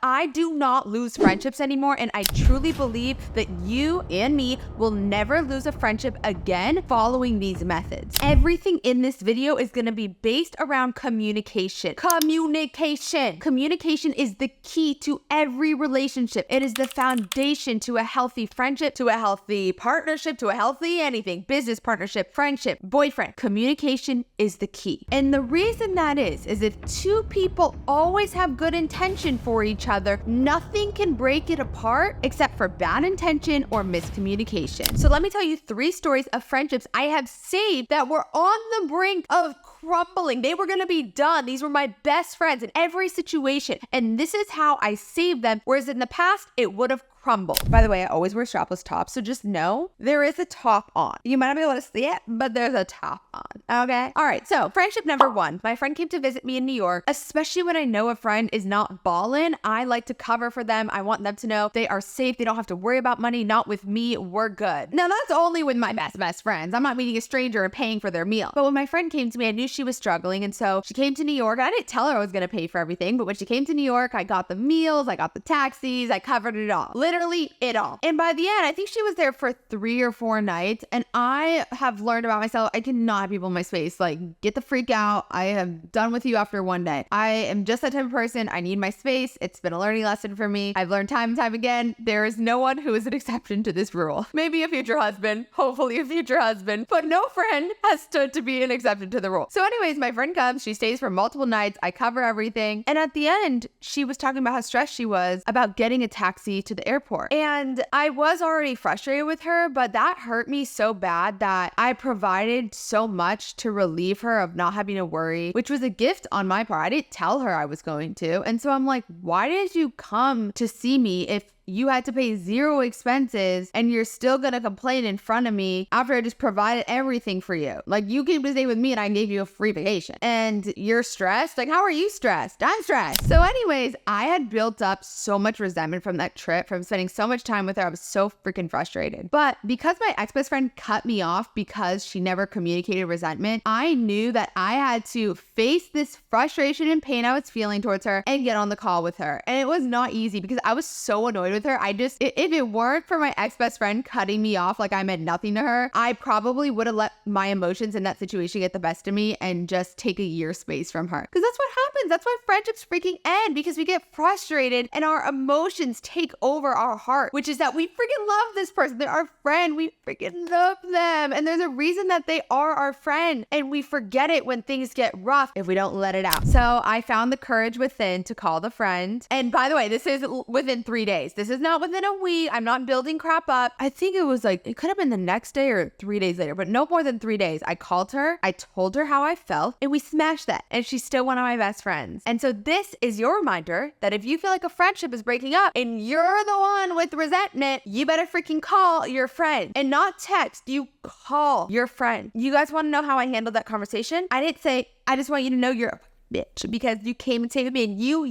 I do not lose friendships anymore, and I truly believe that you and me will never lose a friendship again following these methods. Everything in this video is going to be based around communication. Communication is the key to every relationship. It is the foundation to a healthy friendship, to a healthy partnership, to a healthy anything, business partnership, friendship, boyfriend. Communication is the key. And the reason that is if two people always have good intention for each other, nothing can break it apart except for bad intention or miscommunication. So let me tell you 3 stories of friendships I have saved that were on the brink of crumbling. They were going to be done. These were my best friends in every situation. And this is how I saved them. Whereas in the past, it would have crumbled. By the way, I always wear strapless tops, so just know there is a top on. You might not be able to see it, but there's a top on, okay? All right, so friendship number 1. My friend came to visit me in New York. Especially when I know a friend is not ballin', I like to cover for them. I want them to know they are safe. They don't have to worry about money. Not with me, we're good. Now, that's only with my best friends. I'm not meeting a stranger and paying for their meal. But when my friend came to me, I knew she was struggling, and so she came to New York. I didn't tell her I was gonna pay for everything, but when she came to New York, I got the meals, I got the taxis, I covered it all. Literally it all. And by the end, I think she was there for 3 or 4 nights. And I have learned about myself, I cannot have people in my space. Like, get the freak out. I am done with you after one day. I am just that type of person. I need my space. It's been a learning lesson for me. I've learned time and time again, there is no one who is an exception to this rule. Maybe a future husband, hopefully a future husband, but no friend has stood to be an exception to the rule. So anyways, my friend comes, she stays for multiple nights. I cover everything. And at the end, she was talking about how stressed she was about getting a taxi to the airport. And I was already frustrated with her, but that hurt me so bad that I provided so much to relieve her of not having to worry, which was a gift on my part. I didn't tell her I was going to. And so I'm like, why did you come to see me if you had to pay 0 expenses and you're still gonna complain in front of me after I just provided everything for you? Like, you came to stay with me and I gave you a free vacation and you're stressed? Like, how are you stressed? I'm stressed. So anyways, I had built up so much resentment from that trip, from spending so much time with her. I was so freaking frustrated. But because my ex-best friend cut me off because she never communicated resentment, I knew that I had to face this frustration and pain I was feeling towards her and get on the call with her. And it was not easy because I was so annoyed with her. If it weren't for my ex-best friend cutting me off like I meant nothing to her, I probably would have let my emotions in that situation get the best of me and just take a year space from her. Because that's what happens. That's why friendships freaking end, because we get frustrated and our emotions take over our heart, which is that we freaking love this person. They're our friend. We freaking love them. And there's a reason that they are our friend. And we forget it when things get rough if we don't let it out. So I found the courage within to call the friend. And by the way, this is within 3 days. This is not within a week. I'm not building crap up. I think it was like, it could have been the next day or 3 days later, but no more than 3 days. I called her. I told her how I felt and we smashed that. And she's still one of my best friends. And so this is your reminder that if you feel like a friendship is breaking up and you're the one with resentment, you better freaking call your friend and not text. You call your friend. You guys want to know how I handled that conversation? I didn't say, I just want you to know you're a bitch because you came and stayed with me and you.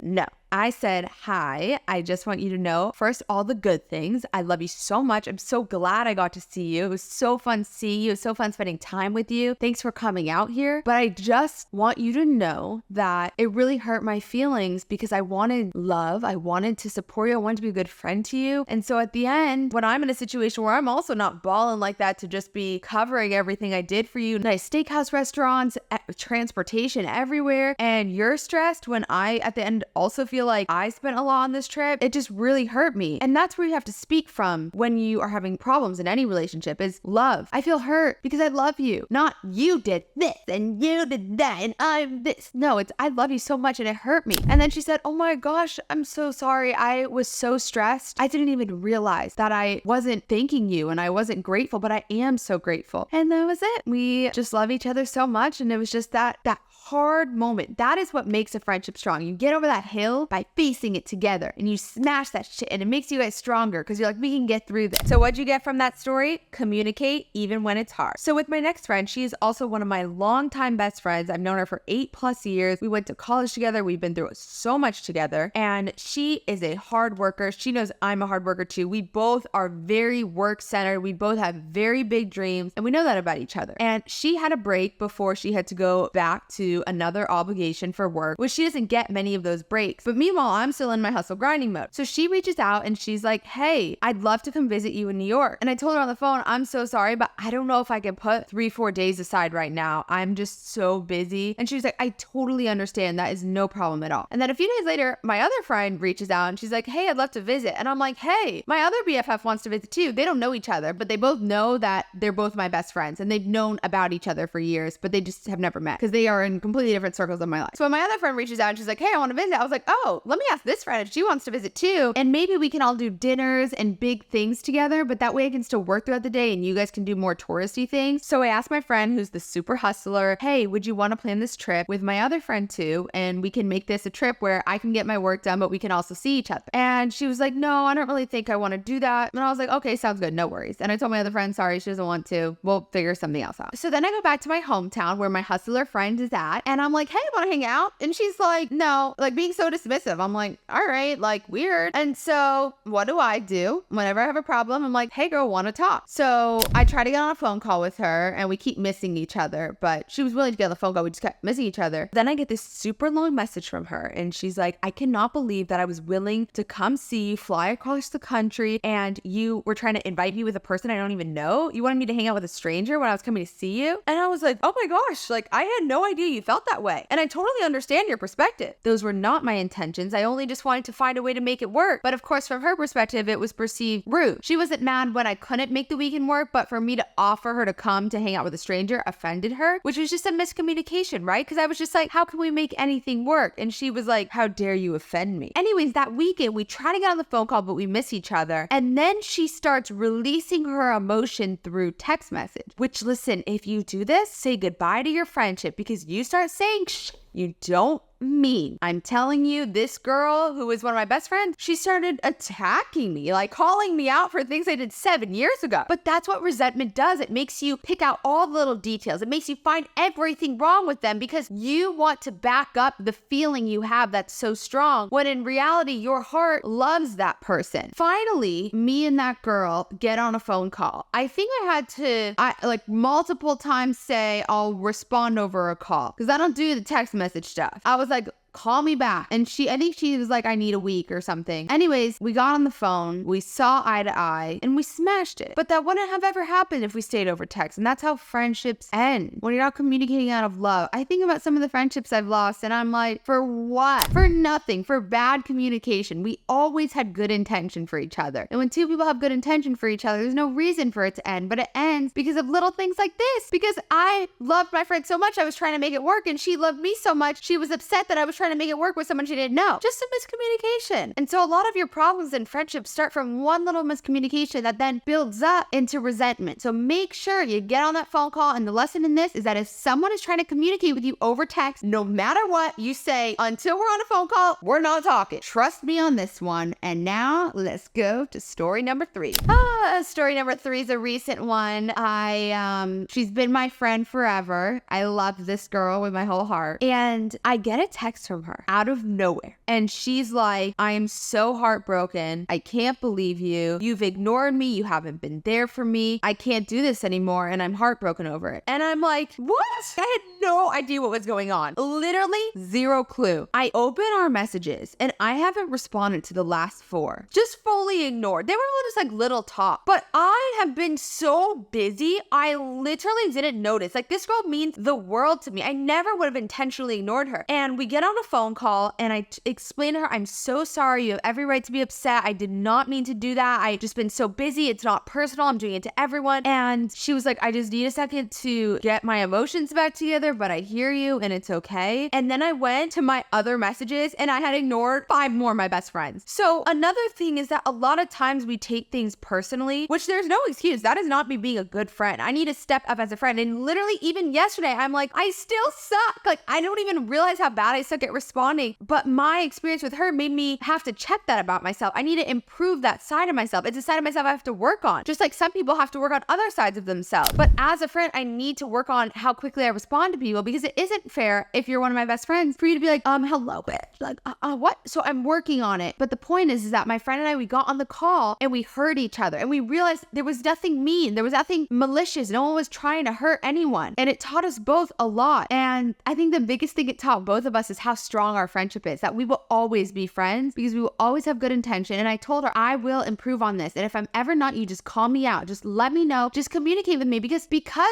No. I said, hi, I just want you to know, first, all the good things. I love you so much. I'm so glad I got to see you. It was so fun seeing you. It was so fun spending time with you. Thanks for coming out here. But I just want you to know that it really hurt my feelings because I wanted love. I wanted to support you. I wanted to be a good friend to you. And so at the end, when I'm in a situation where I'm also not balling like that to just be covering everything I did for you, nice steakhouse restaurants, transportation everywhere, and you're stressed when I, at the end, also feel like I spent a lot on this trip, it just really hurt me. And that's where you have to speak from when you are having problems in any relationship is love. I feel hurt because I love you. Not you did this and you did that and I'm this. No, it's I love you so much and it hurt me. And then she said, oh my gosh, I'm so sorry. I was so stressed. I didn't even realize that I wasn't thanking you and I wasn't grateful, but I am so grateful. And that was it. We just love each other so much. And it was just that hard moment. That is what makes a friendship strong. You get over that hill by facing it together and you smash that shit and it makes you guys stronger because you're like, we can get through this. So what'd you get from that story? Communicate even when it's hard. So with my next friend, she is also one of my longtime best friends. I've known her for 8+ years. We went to college together. We've been through so much together and she is a hard worker. She knows I'm a hard worker too. We both are very work centered. We both have very big dreams and we know that about each other. And she had a break before she had to go back to to another obligation for work, which she doesn't get many of those breaks. But meanwhile, I'm still in my hustle grinding mode. So she reaches out and she's like, hey, I'd love to come visit you in New York. And I told her on the phone, I'm so sorry, but I don't know if I can put 3-4 days aside right now. I'm just so busy. And she was like, I totally understand. That is no problem at all. And then a few days later, my other friend reaches out and she's like, hey, I'd love to visit. And I'm like, hey, my other BFF wants to visit too. They don't know each other, but they both know that they're both my best friends and they've known about each other for years, but they just have never met because they are in completely different circles of my life. So when my other friend reaches out and she's like, hey, I want to visit, I was like, oh, let me ask this friend if she wants to visit too. And maybe we can all do dinners and big things together, but that way I can still work throughout the day and you guys can do more touristy things. So I asked my friend who's the super hustler, hey, would you want to plan this trip with my other friend too? And we can make this a trip where I can get my work done, but we can also see each other. And she was like, no, I don't really think I want to do that. And I was like, okay, sounds good. No worries. And I told my other friend, sorry, she doesn't want to. We'll figure something else out. So then I go back to my hometown where my hustler friend is at. And I'm like, hey, want to hang out? And she's like, no, like being so dismissive. I'm like, all right, like weird. And so what do? Whenever I have a problem, I'm like, hey girl, want to talk? So I try to get on a phone call with her and we keep missing each other, but she was willing to get on the phone call. We just kept missing each other. Then I get this super long message from her and she's like, I cannot believe that I was willing to come see you, fly across the country, and you were trying to invite me with a person I don't even know. You wanted me to hang out with a stranger when I was coming to see you? And I was like, oh my gosh, like I had no idea you felt that way. And I totally understand your perspective. Those were not my intentions. I only just wanted to find a way to make it work. But of course, from her perspective, it was perceived rude. She wasn't mad when I couldn't make the weekend work, but for me to offer her to come to hang out with a stranger offended her, which was just a miscommunication, right? Because I was just like, how can we make anything work? And she was like, how dare you offend me? Anyways, that weekend, we try to get on the phone call, but we miss each other. And then she starts releasing her emotion through text message, which listen, if you do this, say goodbye to your friendship because you start saying you don't mean. I'm telling you, this girl who is one of my best friends, she started attacking me, like calling me out for things I did 7 years ago. But that's what resentment does. It makes you pick out all the little details. It makes you find everything wrong with them because you want to back up the feeling you have that's so strong when in reality, your heart loves that person. Finally, me and that girl get on a phone call. I think I had to like multiple times say I'll respond over a call because I don't do the text message stuff. I was like, call me back. And I think she was like, I need a week or something. Anyways, we got on the phone, we saw eye to eye, and we smashed it. But that wouldn't have ever happened if we stayed over text. And that's how friendships end. When you're not communicating out of love. I think about some of the friendships I've lost and I'm like, for what? For nothing. For bad communication. We always had good intention for each other. And when two people have good intention for each other, there's no reason for it to end. But it ends because of little things like this. Because I loved my friend so much, I was trying to make it work. And she loved me so much, she was upset that I was trying to make it work with someone she didn't know. Just a miscommunication. And so a lot of your problems in friendships start from one little miscommunication that then builds up into resentment. So make sure you get on that phone call. And the lesson in this is that if someone is trying to communicate with you over text, no matter what, you say, until we're on a phone call, we're not talking. Trust me on this one. And now let's go to story number 3. Story number 3 is a recent one. She's been my friend forever. I love this girl with my whole heart. And I get a text from her out of nowhere. And she's like, I am so heartbroken. I can't believe you. You've ignored me. You haven't been there for me. I can't do this anymore. And I'm heartbroken over it. And I'm like, what? I had no idea what was going on. Literally zero clue. I open our messages and I haven't responded to the last 4. Just fully ignored. They were just like little talk. But I have been so busy. I literally didn't notice. Like this girl means the world to me. I never would have intentionally ignored her. And we get on a phone call and I explain to her, I'm so sorry. You have every right to be upset. I did not mean to do that. I just been so busy. It's not personal. I'm doing it to everyone. And she was like, I just need a second to get my emotions back together, but I hear you and it's okay. And then I went to my other messages and I had ignored 5 more of my best friends. So another thing is that a lot of times we take things personally, which there's no excuse. That is not me being a good friend. I need to step up as a friend. And literally even yesterday, I'm like, I still suck. Like I don't even realize how bad I suck at at responding. But my experience with her made me have to check that about myself. I need to improve that side of myself. It's a side of myself I have to work on, just like some people have to work on other sides of themselves. But as a friend, I need to work on how quickly I respond to people, because it isn't fair if you're one of my best friends for you to be like, hello, bitch. Like, what? So I'm working on it. But the point is that my friend and I, we got on the call and we heard each other and we realized there was nothing mean. There was nothing malicious. No one was trying to hurt anyone. And it taught us both a lot. And I think the biggest thing it taught both of us is how strong our friendship is, that we will always be friends because we will always have good intention. And I told her, I will improve on this. And if I'm ever not, you just call me out. Just let me know. Just communicate with me, because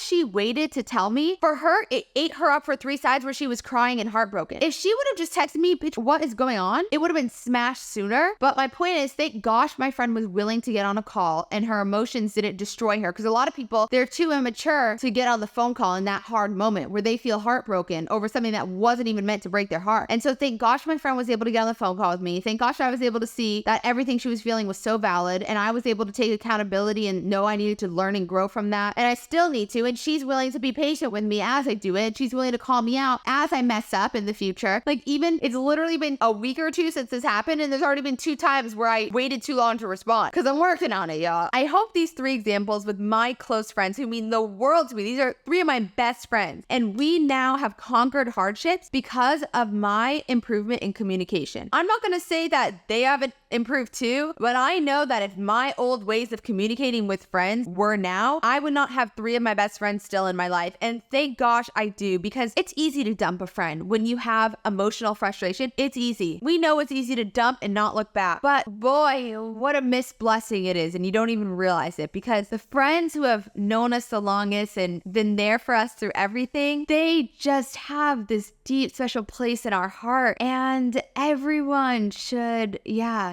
she waited to tell me, for her, it ate her up for 3 sides where she was crying and heartbroken. If she would have just texted me, bitch, what is going on? It would have been smashed sooner. But my point is, thank gosh my friend was willing to get on a call and her emotions didn't destroy her. Because a lot of people, they're too immature to get on the phone call in that hard moment where they feel heartbroken over something that wasn't even meant to break their heart. And so thank gosh my friend was able to get on the phone call with me. Thank gosh I was able to see that everything she was feeling was so valid, and I was able to take accountability and know I needed to learn and grow from that. And I still need to, and she's willing to be patient with me as I do it. She's willing to call me out as I mess up in the future. Like, even it's literally been a week or two since this happened, and there's already been 2 times where I waited too long to respond because I'm working on it, y'all. I hope these 3 examples with my close friends who mean the world to me, these are 3 of my best friends, and we now have conquered hardships because of my improvement in communication. I'm not going to say that they haven't improved too, but I know that if my old ways of communicating with friends were now, I would not have 3 of my best friends still in my life. And thank gosh I do, because it's easy to dump a friend when you have emotional frustration. It's easy. We know it's easy to dump and not look back, but boy, what a missed blessing it is, and you don't even realize it, because the friends who have known us the longest and been there for us through everything, they just have this deep special place in our heart, and everyone should,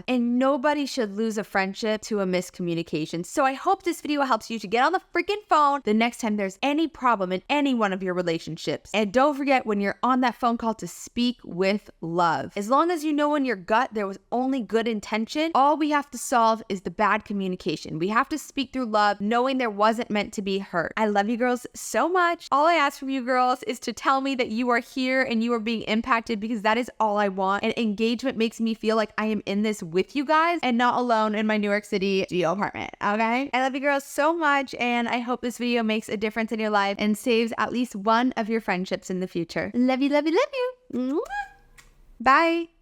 and nobody should lose a friendship to a miscommunication. So I hope this video helps you to get on the freaking phone the next time there's any problem in any one of your relationships. And don't forget, when you're on that phone call, to speak with love. As long as you know in your gut there was only good intention, all we have to solve is the bad communication. We have to speak through love, knowing there wasn't meant to be hurt. I love you girls so much. All I ask from you girls is to tell me that you are here and you are being impacted, because that is all I want. And engagement makes me feel like I am in this with you guys and not alone in my New York City studio apartment, okay? I love you girls so much, and I hope this video makes a difference in your life and saves at least one of your friendships in the future. Love you, love you, love you. Bye.